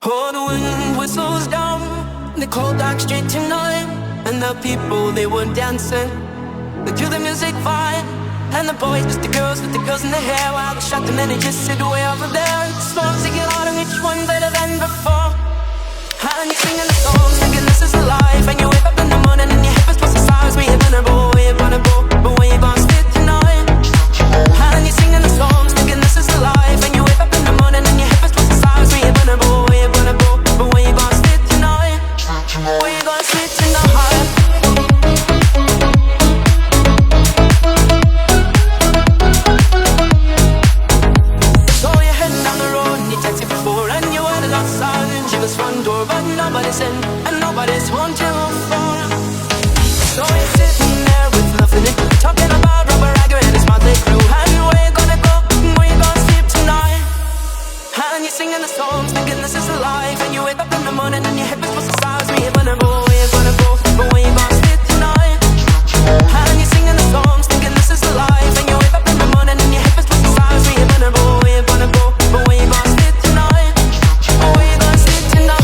Oh, the wind whistles down the cold dark street tonight, and the people, they were dancing to the music vibe. And the boys with the girls in their hair, while they shot them and they just sit way over there. The songs they get louder, each one better than before. And you're singing the songs, thinking this is a life. And you wake up in the morning and your hip is twisted sideways. Where you gonna go, where you gonna go, but where you gonna sit tonight? And you're singing the songs, thinking this is a life. And you wake up in the morning and your hip is twisted sideways. Where you gonna go, where you gonna go, but where you gonna sit tonight? Where you gonna sit tonight? Front door, but nobody's in, and nobody's home till 4. So you're sitting there with nothing to do, talking about Robert Ragger and his motley crew. And where you gonna go, where you gonna sleep tonight? And you're singing the songs, thinking this is a life. And you wake up in the morning and your hip is supposed to size. Where you gonna go, where you gonna go, but where you gonna sleep tonight? And you're singing the songs, thinking this is a life. And you wake up in the morning and your hip is supposed to size. Where you gonna go, where you gonna go, but where you gonna sleep tonight? Where you gonna sleep tonight?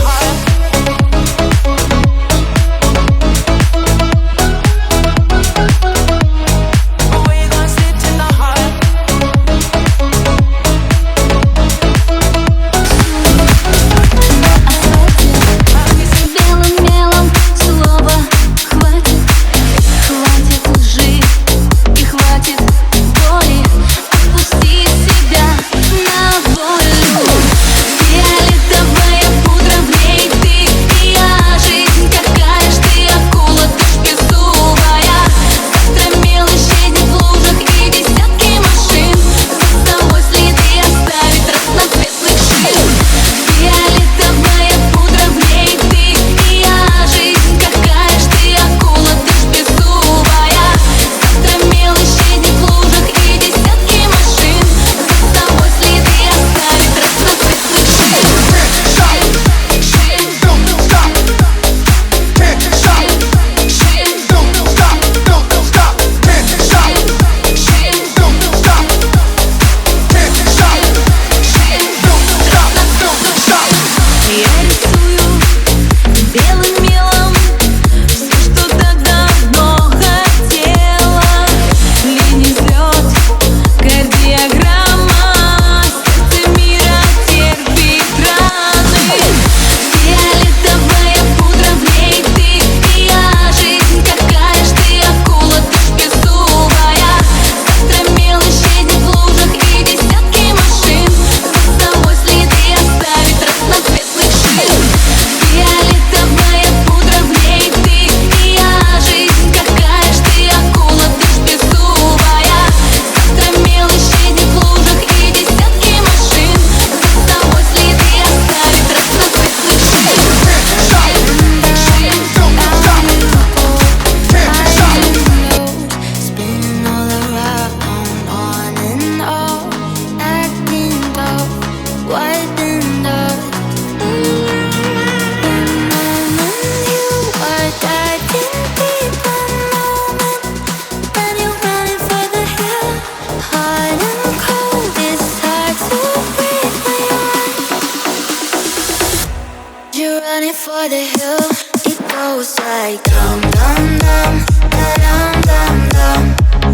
For the hill, it goes like dum dum dum, dum dum dum,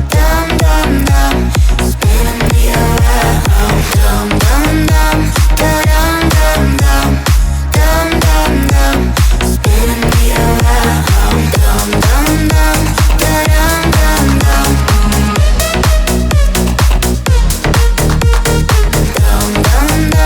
dum dum dum, spin me around, dum dum dum, dum dum dum, dum dum dum, spin me around, dum dum dum, dum dum dum, dum dum dum, dum dum dum.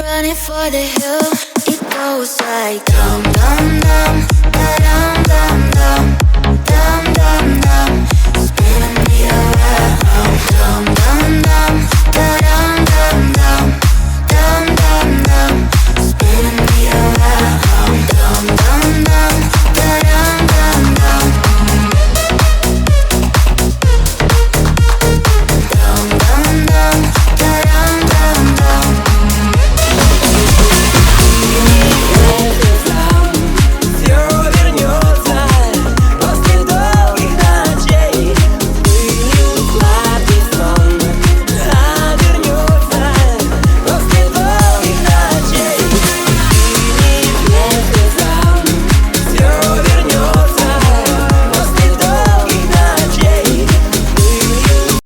Running for the hill, it goes like dum dum dum, dum dum dum, dum dum dum.